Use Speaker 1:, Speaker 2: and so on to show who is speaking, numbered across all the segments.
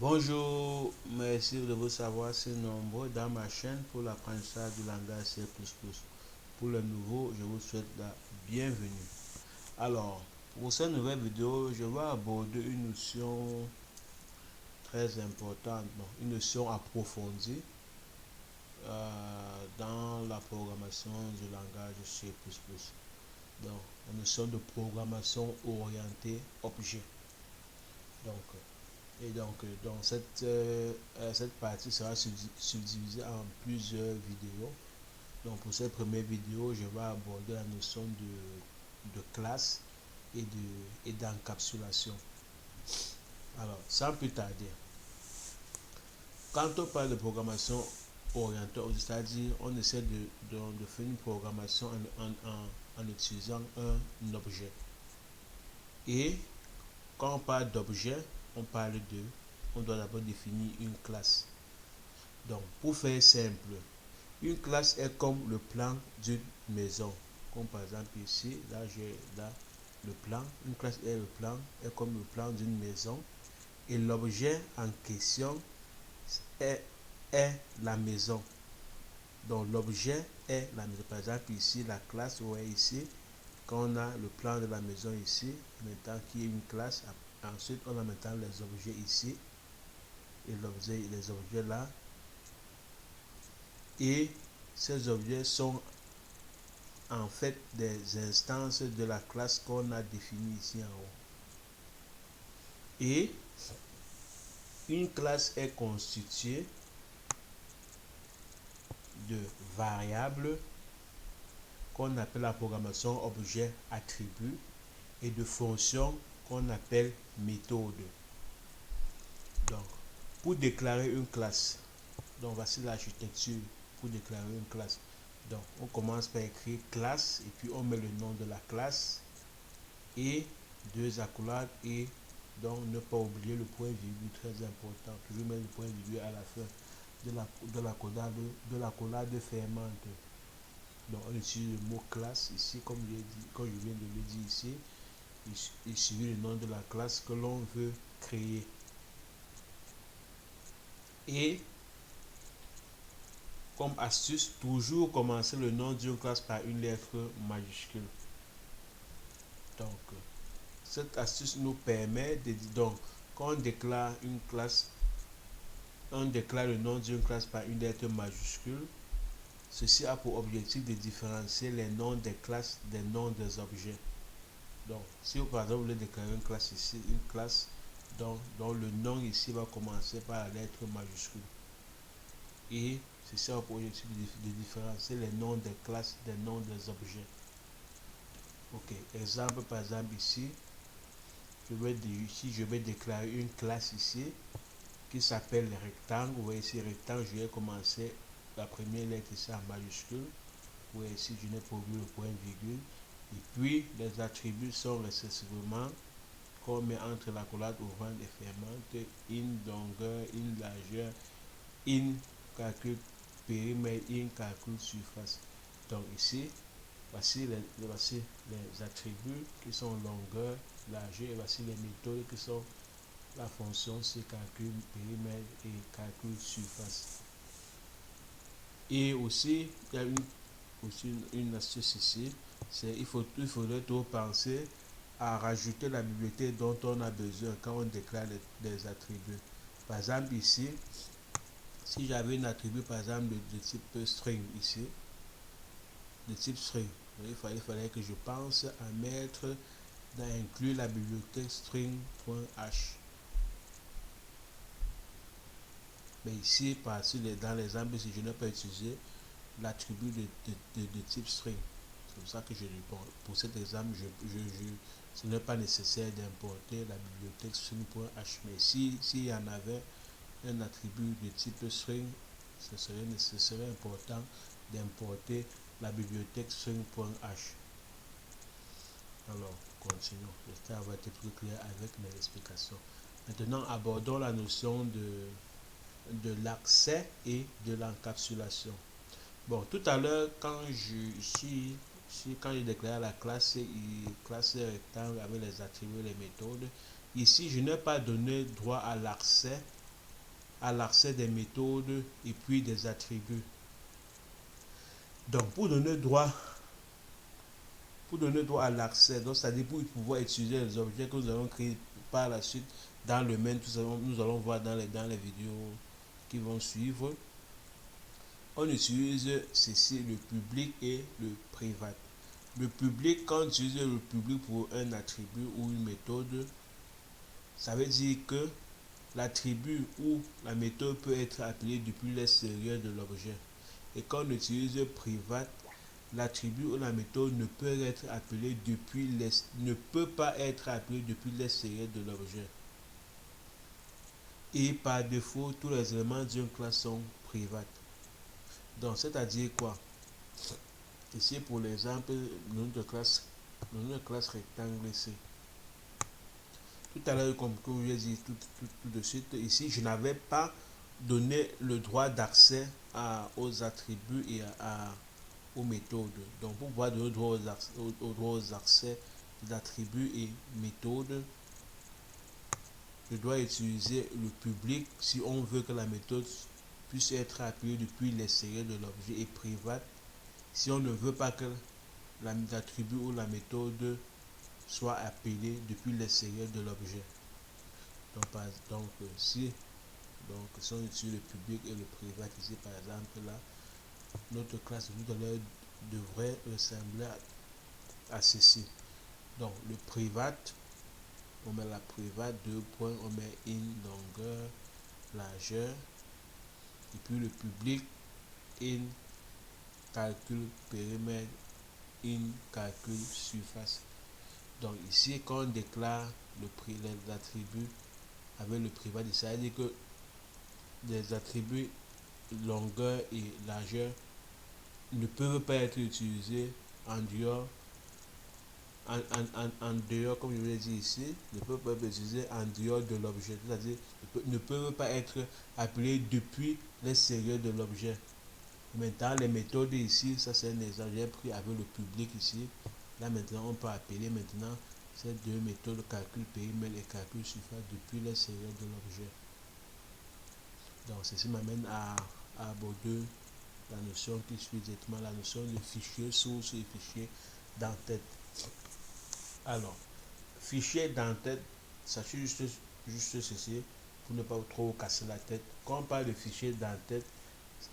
Speaker 1: Bonjour, merci de vous savoir si nombreux dans ma chaîne pour l'apprentissage du langage C++. Pour le nouveau, je vous souhaite la bienvenue. Alors, pour cette nouvelle vidéo, je vais aborder une notion très importante, une notion approfondie dans la programmation du langage C++. Donc, la notion de programmation orientée objet. Donc, cette partie sera subdivisée en plusieurs vidéos. Donc, pour cette première vidéo, je vais aborder la notion de classe et d'encapsulation. Alors, sans plus tarder, quand on parle de programmation orientée, c'est-à-dire on essaie de faire une programmation en utilisant un objet. Et quand on parle d'objet, on doit d'abord définir une classe. Donc, pour faire simple, une classe est comme le plan d'une maison. Comme par exemple ici, là j'ai le plan. Une classe est comme le plan d'une maison. Et l'objet en question est la maison. Donc l'objet est la maison. Par exemple ici, la classe, vous voyez ici, quand on a le plan de la maison ici, maintenant qui est une classe, ensuite on a maintenant les objets ici, et les objets là, et ces objets sont en fait des instances de la classe qu'on a définie ici en haut. Et une classe est constituée de variables qu'on appelle la programmation objet attribut et de fonctions qu'on appelle méthodes. Donc, pour déclarer une classe, donc voici l'architecture pour déclarer une classe. Donc, on commence par écrire classe et puis on met le nom de la classe et deux accolades et donc ne pas oublier le point virgule, très important. Toujours mettre le point virgule à la fin de l'accolade fermante. Donc, on utilise le mot classe ici, comme je viens de le dire ici. Il suffit le nom de la classe que l'on veut créer. Et comme astuce, toujours commencer le nom d'une classe par une lettre majuscule. Donc, cette astuce nous permet de dire, donc, quand on déclare une classe, on déclare le nom d'une classe par une lettre majuscule. Ceci a pour objectif de différencier les noms des classes des noms des objets. Donc, si par exemple vous voulez déclarer une classe ici, une classe dont le nom ici va commencer par la lettre majuscule. Et ceci a pour objectif de différencier les noms des classes des noms des objets. Ok, exemple par exemple ici, je vais déclarer une classe ici qui s'appelle rectangle. Vous voyez ici rectangle, je vais commencer la première lettre ici en majuscule. Vous voyez ici, je n'ai pas oublié le point virgule. Et puis les attributs sont récessivement qu'on met entre l'accolade ouvrante et fermante, in longueur, in largeur, in calcul périmètre, in calcul surface. Donc ici, voici les attributs qui sont longueur, largeur, et voici les méthodes qui sont la fonction c'est calcul périmètre et calcul surface. Et aussi, il y a une astuce ici, c'est il faudrait toujours penser à rajouter la bibliothèque dont on a besoin quand on déclare les attributs. Par exemple ici, si j'avais un attribut par exemple de type string ici, de type string, il fallait que je pense à mettre inclure la bibliothèque string.h. Mais ici, dans l'exemple, si je n'ai pas utilisé l'attribut de type string, c'est pour ça que je réponds. Pour cet exemple, ce n'est pas nécessaire d'importer la bibliothèque string.h. Mais s'il y en avait un attribut de type string, ce serait important d'importer la bibliothèque string.h. Alors, continuons. J'espère avoir été plus clair avec mes explications. Maintenant, abordons la notion de l'accès et de l'encapsulation. Bon, tout à l'heure, quand j'ai déclaré la classe rectangle avec les attributs et les méthodes, ici, je n'ai pas donné droit à l'accès à l'accès des méthodes et puis des attributs. Donc pour donner droit à l'accès, donc c'est-à-dire pour pouvoir utiliser les objets que nous allons créer par la suite dans le main, nous allons voir dans les vidéos qui vont suivre. On utilise ceci, le public et le privat. Le public, quand on utilise le public pour un attribut ou une méthode, ça veut dire que l'attribut ou la méthode peut être appelée depuis l'extérieur de l'objet. Et quand on utilise privat, l'attribut ou la méthode ne peut pas être appelé depuis l'extérieur de l'objet. Et par défaut, tous les éléments d'une classe sont privats. Donc, c'est-à-dire quoi? Ici, pour l'exemple, notre classe rectangle ici. Tout à l'heure, comme je vous ai dit tout de suite, ici, je n'avais pas donné le droit d'accès aux attributs et aux méthodes. Donc, pour pouvoir donner le droit aux accès d'attributs et méthodes, je dois utiliser le public si on veut que la méthode puisse être appelée depuis l'extérieur de l'objet, et privat si on ne veut pas que l'attribut ou la méthode soit appelée depuis l'extérieur de l'objet. Donc, si on utilise le public et le privat ici, par exemple, là, notre classe tout à l'heure devrait ressembler à ceci. Donc, le privat, on met la privat, deux points, on met in, longueur, largeur, et puis le public, in, calcul, périmètre, in, calcul, surface. Donc ici, quand on déclare les attributs avec le privat, ça veut dire que les attributs longueur et largeur ne peuvent pas être utilisés en dehors, comme je vous l'ai dit ici, ne peuvent pas être utilisés en dehors de l'objet, c'est-à-dire ne peuvent pas être appelés depuis l'extérieur de l'objet. Maintenant, les méthodes ici, ça c'est un exemple, j'ai pris avec le public ici. Là maintenant, on peut appeler maintenant ces deux méthodes, calcul périmètre et calcul surface, depuis l'extérieur de l'objet. Donc ceci m'amène à aborder la notion qui suit directement, la notion de fichier source et fichier d'entête. Alors, fichier d'entête, sachez juste ceci pour ne pas trop casser la tête. Quand on parle de fichier d'entête,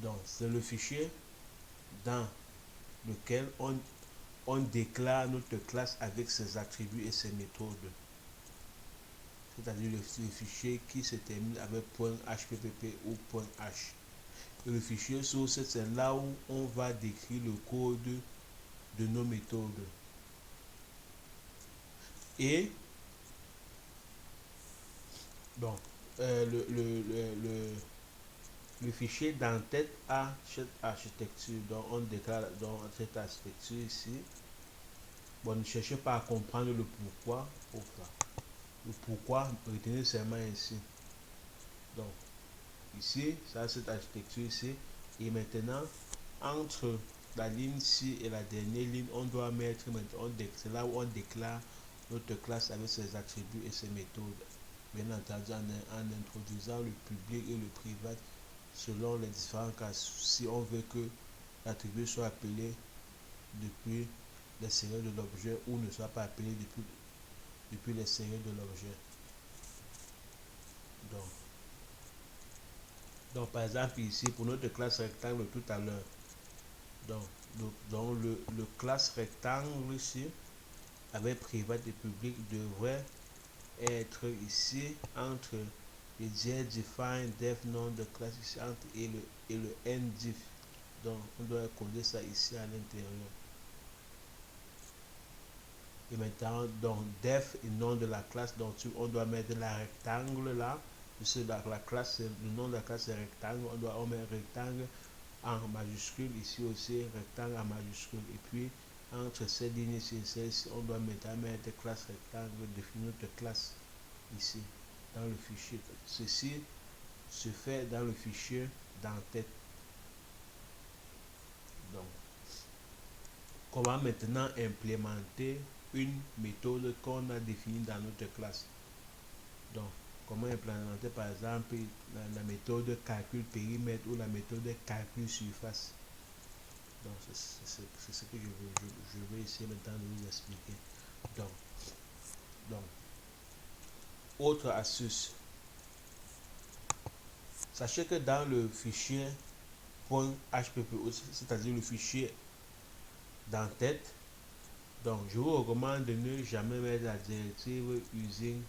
Speaker 1: donc c'est le fichier dans lequel on déclare notre classe avec ses attributs et ses méthodes. C'est-à-dire le fichier qui se termine avec .hpp ou .h. Et le fichier source, c'est là où on va décrire le code de nos méthodes. Et donc, le fichier d'entête a cette architecture. Donc, on déclare dans cette architecture ici. Bon, ne cherchez pas à comprendre le pourquoi. Le pourquoi, retenez seulement ici. Donc, ici, ça cette architecture ici. Et maintenant, entre la ligne ci et la dernière ligne, on doit mettre, c'est là où on déclare notre classe avec ses attributs et ses méthodes. Bien entendu, en introduisant le public et le privat selon les différents cas. Si on veut que l'attribut soit appelé depuis l'extérieur de l'objet ou ne soit pas appelé depuis l'extérieur de l'objet. Donc, par exemple, ici, pour notre classe rectangle tout à l'heure, donc le classe rectangle ici, avec privat et public, devrait être ici entre le define def nom de classe ici entre et le ndif. Donc, on doit coller ça ici à l'intérieur. Et maintenant, donc def et nom de la classe, donc on doit mettre la rectangle là. Puisque la classe, le nom de la classe est rectangle, on met rectangle en majuscule, ici aussi rectangle en majuscule. Et puis entre ces lignes ici et celle-ci, on doit maintenant mettre classe rectangle, définir notre classe ici dans le fichier. Ceci se fait dans le fichier d'entête. Donc, comment maintenant implémenter une méthode qu'on a définie dans notre classe. Donc, comment implémenter par exemple la méthode de calcul périmètre ou la méthode de calcul surface. Donc c'est ce que je vais essayer maintenant de vous expliquer. Donc, donc autre astuce. Sachez que dans le fichier .hppo, c'est-à-dire le fichier d'entête, donc je vous recommande de ne jamais mettre la directive using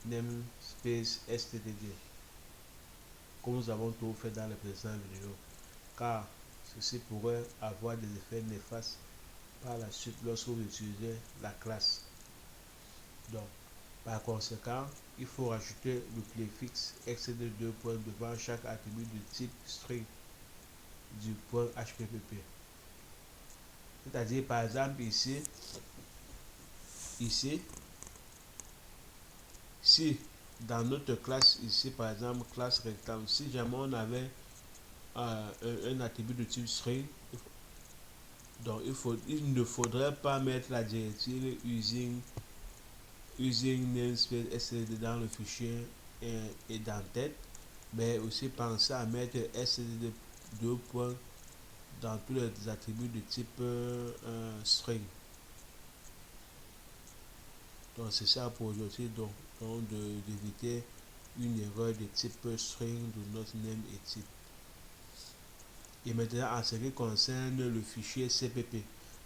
Speaker 1: namespace std comme nous avons tout fait dans les précédentes vidéos, car ceci pourrait avoir des effets néfastes par la suite lorsque vous utilisez la classe. Donc par conséquent, il faut rajouter le préfixe std2 devant chaque attribut de type string du .hppp. C'est-à-dire par exemple ici, si dans notre classe ici par exemple classe rectangle, si jamais on avait un attribut de type string, donc il ne faudrait pas mettre la directive using namespace std dans le fichier et d'entête, mais aussi penser à mettre std2 dans tous les attributs de type string. Donc c'est ça pour aujourd'hui, donc d'éviter une erreur de type string de notre name et type. Et maintenant en ce qui concerne le fichier cpp,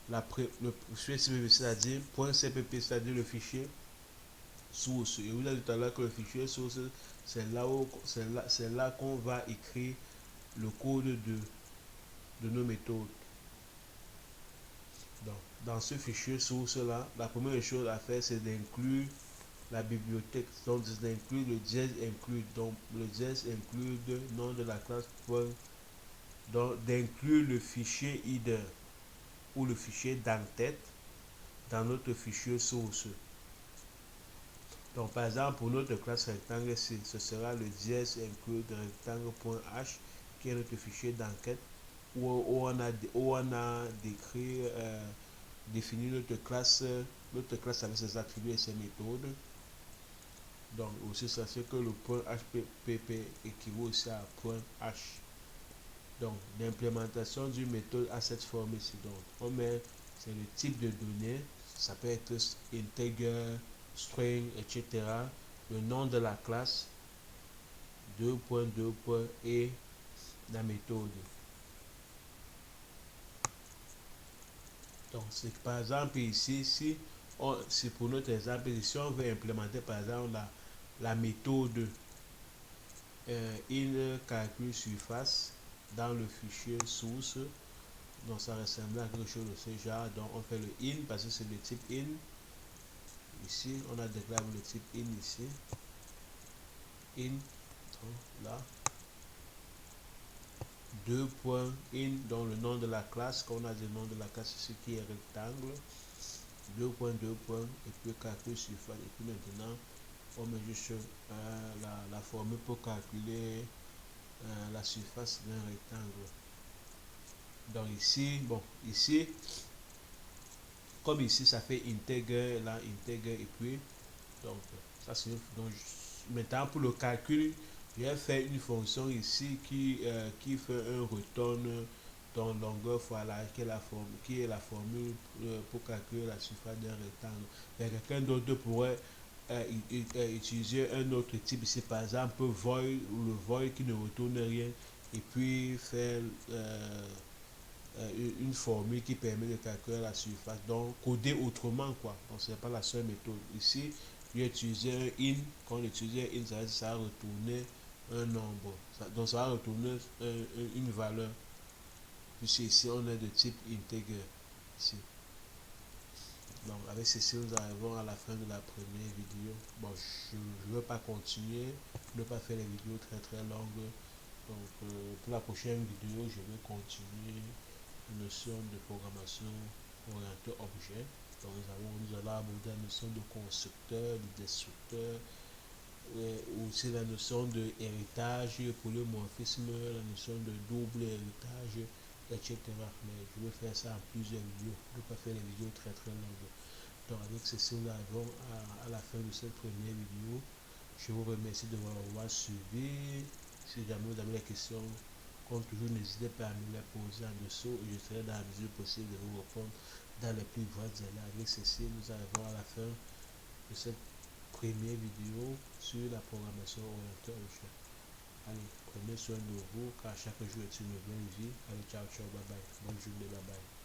Speaker 1: le fichier cpp, c'est-à-dire .cpp, c'est-à-dire le fichier source. Et vous avez dit tout à l'heure que le fichier source, c'est là qu'on va écrire le code de nos méthodes. Donc, dans ce fichier source là, la première chose à faire, c'est d'inclure la bibliothèque. Donc, d'inclure le dièse include. Donc, le dièse include nom de la classe. Donc, d'inclure le fichier header ou le fichier d'entête dans notre fichier source. Donc, par exemple, pour notre classe rectangle, ce sera le dièse include rectangle.h qui est notre fichier d'enquête où on a décrit défini notre classe avec ses attributs et ses méthodes. Donc aussi sachez que le .hppp équivaut aussi à .h. Donc l'implémentation d'une méthode à cette forme ici. Donc on met, c'est le type de données, ça peut être integer, string, etc. Le nom de la classe, 2.2. Et la méthode. Donc, c'est par exemple ici, si c'est pour notre exemple, si on veut implémenter par exemple la méthode in calcul surface dans le fichier source, donc ça ressemble à quelque chose de ce genre. Donc, on fait le in parce que c'est le type in. Ici, on a déclaré le type in ici. In, donc là. 2.in, donc le nom de la classe, qu'on a le nom de la classe ici qui est rectangle. 2.2. Et puis calcul surface. Et puis maintenant, on met juste la formule pour calculer la surface d'un rectangle. Donc ici, bon, ici, comme ici, ça fait integer, là, integer, et puis, donc, ça c'est, donc, maintenant pour le calcul, j'ai fait une fonction ici qui fait un return dans longueur fois là, qui est la formule pour calculer la surface d'un rectangle. Mais quelqu'un d'autre pourrait utiliser un autre type ici, par exemple void, ou le void qui ne retourne rien, et puis faire une formule qui permet de calculer la surface, donc coder autrement quoi. Donc c'est pas la seule méthode. Ici j'ai utilisé un in. Quand on utilise un in, ça va retourner un nombre, donc ça va retourner une valeur, puisque ici on est de type integer ici. Donc avec ceci nous arrivons à la fin de la première vidéo. Bon, je ne veux pas continuer, ne pas faire les vidéos très longues. Donc pour la prochaine vidéo, je vais continuer une notion de programmation orientée objet. Donc nous allons aborder la notion de constructeur, de destructeur, aussi la notion de héritage, polymorphisme, la notion de double héritage, etc. Mais je vais faire ça en plusieurs vidéos. Je ne vais pas faire les vidéos très longues. Donc avec ceci, nous arrivons à la fin de cette première vidéo. Je vous remercie de m'avoir suivi. Si jamais vous avez des questions, comme toujours, n'hésitez pas à me les poser en dessous et je serai dans la mesure possible de vous répondre dans les plus brefs délais. Avec ceci, nous arrivons à la fin de cette première vidéo sur la programmation orientée objet. Allez, prenez soin de vous car chaque jour est une nouvelle vie. Allez, ciao, ciao, bye bye. Bonne journée, bye bye.